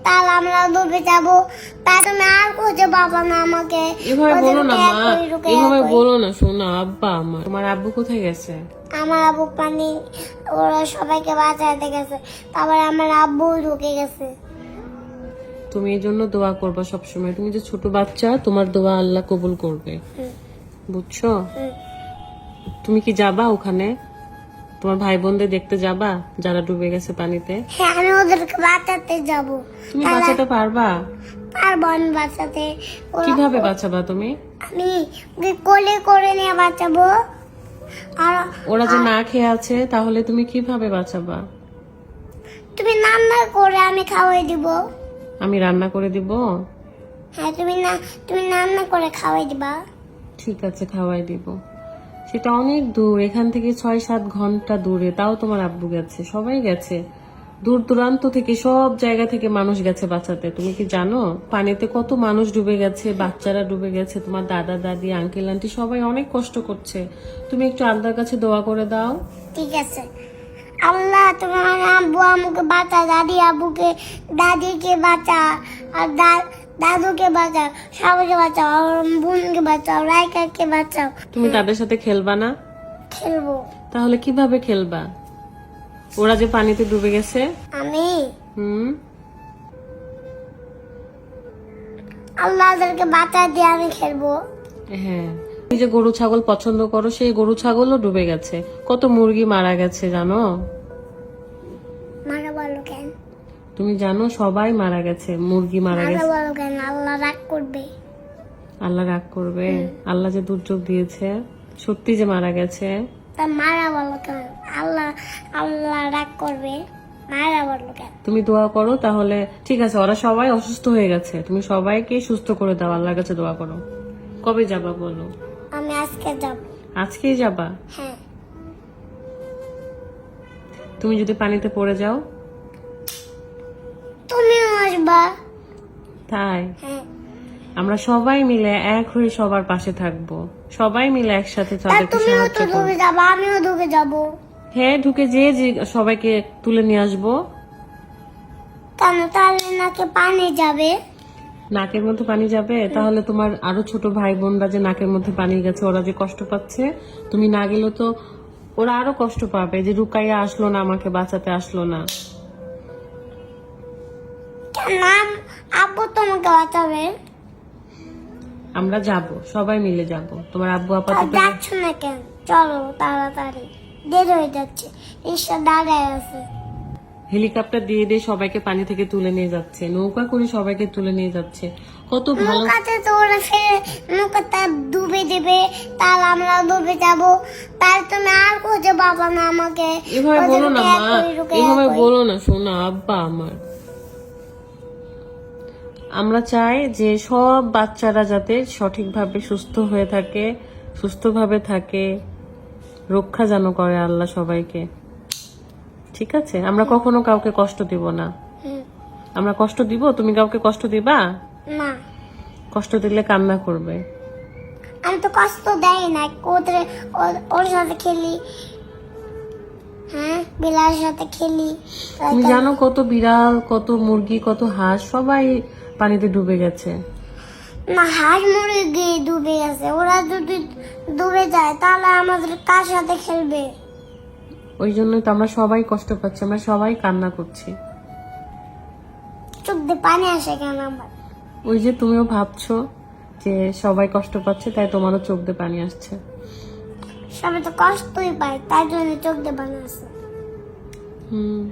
তাহলে আমরা ডুবে যাবো। তাই তুমি আর খুঁজে পাবো না আমাকে। এভাবে বলো না মা, রুকিয়া এভাবে কই। বলো না শোনা। আব্বা আমার, তোমার আব্বু কোথায় গেছে? আমার আব্বু পানি ওরা সবাইকে বাঁচাতে গেছে, তারপরে আমার আব্বু ঢুকে গেছে। তুমি এই জন্য দোয়া করবা সবসময়। তুমি যে ছোট বাচ্চা, তোমার দোয়া আল্লাহ কবুল করবে, বুঝছো? হুম। তুমি কি যাবা ওখানে? তোমার ভাই বোনদের দেখতে যাবা যারা ডুবে গেছে পানিতে? হ্যাঁ, আমি ওদেরকে বাঁচাতে যাবো। তুমি বাঁচাতে পারবা? পারবো আমি বাঁচাতে। কিভাবে বাঁচাবা তুমি? আমি ওকে কোলে করে নিয়ে বাঁচাবো। আর ওরা যে না খেয়ে আছে, তাহলে তুমি কিভাবে বাঁচাবা? তুমি রান্না করে আমি খাওয়াই দিব। আমি রান্না করে দিব? হ্যাঁ, তুমি রান্না করে খাওয়াই দিবা। ঠিক আছে, খাওয়াই দিব। সেটা অনেক দূর, এখান থেকে 6-7 ঘন্টা দূরে। তাও তোমার আব্বু গেছে, সবাই গেছে, দূর দূরান্ত থেকে সব জায়গা থেকে মানুষ গেছে বাঁচাতে। তুমি কি জানো পানিতে কত মানুষ ডুবে গেছে, বাচ্চারা ডুবে গেছে, তোমার দাদা দাদি আঙ্কেল আন্টি সবাই অনেক কষ্ট করছে। তুমি একটু আল্লাহর কাছে দোয়া করে দাও। ঠিক আছে। আল্লাহ, তোমার আব্বু আমাকে বাঁচা, দাদিকে বাঁচা, আর দাদুকে বাঁচাও, সবাইকে বাঁচাও, আর বোনকে বাঁচাও, রাইকাকে বাঁচাও। তুমি তাদের সাথে খেলবা না? খেলবো। তাহলে কিভাবে খেলবা? ওরা যে পানিতে ডুবে গেছে। আমি হুম। আল্লাহদেরকে বাঁচা দিয়ে আমি খেলবো। হ্যাঁ, তুমি যে গরু ছাগল পছন্দ করো, সেই গরু ছাগলও ডুবে গেছে, কত মুরগি মারা গেছে জানো? মারা বলো কেন? তুমি জানো সবাই মারা গেছে, মুরগি মারা মারা গেছে। বলো কেন? আল্লাহ রাগ করবে। আল্লাহ রাগ করবে? আল্লাহ যে দুর্যোগ দিয়েছে, সত্যি যে মারা গেছে। তা মারা বলো কেন? আল্লাহ রাগ করবে, মারা বলো কেন? তুমি দোয়া করো তাহলে। ঠিক আছে, ওরা সবাই অসুস্থ হয়ে গেছে, তুমি সবাইকে সুস্থ করে দাও, আল্লাহর কাছে দোয়া করো। কবে যাবা বলো? আমি আজকে যাব। আজকেই যাবা? হ্যাঁ। তুমি যদি পানিতে পড়ে যাও? তুমিও আসবা। তাই? হ্যাঁ। আমরা সবাই মিলে এক হয়ে সবার পাশে থাকবো, সবাই মিলে একসাথে তা তাদেরকে তুমিও সাহায্য তো করবো। ডুবে যাবা, আমিও ডুবে যাব। হ্যাঁ, ঢুকে যে সবাইকে তুলে নিয়ে আসবো। কেন? তাহলে নাকি পানি যাবে। নাকের মধ্যে পানি যাবে? তাহলে তোমার আরো ছোট ভাই বোনরা যে নাকের মধ্যে পানি গেছে, ওরা যে কষ্ট পাচ্ছে, তুমি না গেলে তো ওরা আরো কষ্ট পাবে, যে রুকাইয়া আসলো না, আমাকে বাঁচাতে আসলো না। কেন? আব্বু তোমাকে বাঁচাবে। আমরা যাব, সবাই মিলে যাব। তোমার আব্বু তা আপাতত যাচ্ছ না কেন? চলো তাড়াতাড়ি, দেরি হয়ে যাচ্ছে, রিক্সা দাঁড়ায় আছে। হেলিকপ্টার দিয়ে দিয়ে সবাইকে পানি থেকে তুলে নিয়ে যাচ্ছে, নৌকা করে সবাইকে তুলে নিয়ে যাচ্ছে। কত ভালো। নৌকাতে তো ওরা ফেলে, নৌকাটা ডুবে দেবে, তাহলে আমরা ডুবে যাব। তাই তুমি আর খুঁজে পাবো না আমাকে। এভাবে বলো না মা, এভাবে কই। বলো না শোনা। আব্বা আমার, আমরা চাই যে সব বাচ্চারা যাতে সঠিকভাবে সুস্থ হয়ে থাকে, সুস্থভাবে থাকে, রক্ষা যেন করে আল্লাহ সবাইকে। ঠিক আছে, আমরা কখনো কাউকে কষ্ট দিব না। হুম। আমরা কষ্ট দিব? তুমি কাউকে কষ্ট দিবা? না, কষ্ট দিলে কান্না করবে। আমি তো কষ্ট দেয় না, ওর সাথে খেলি। হ্যাঁ, বিলার সাথে খেলি। তুমি জানো কত বিড়াল, কত মুরগি, কত হাঁস সবাই পানিতে ডুবে গেছে। না, হাঁস মুরগি ডুবে গেছে। ওরা যদি ডুবে যায় তাহলে আমাদের কার সাথে খেলবে? ওই জন্যই তো আমরা সবাই কষ্ট পাচ্ছি, আমরা সবাই কান্না করছি। চোখ দিয়ে পানি আসে কেন আমার? ওই যে তুমিও ভাবছো যে সবাই কষ্ট পাচ্ছে, তাই তোমারও চোখ দিয়ে পানি আসছে। সবাই তো কষ্টই পায়, তাই জন্য চোখ দিয়ে পানি আসে। হুম।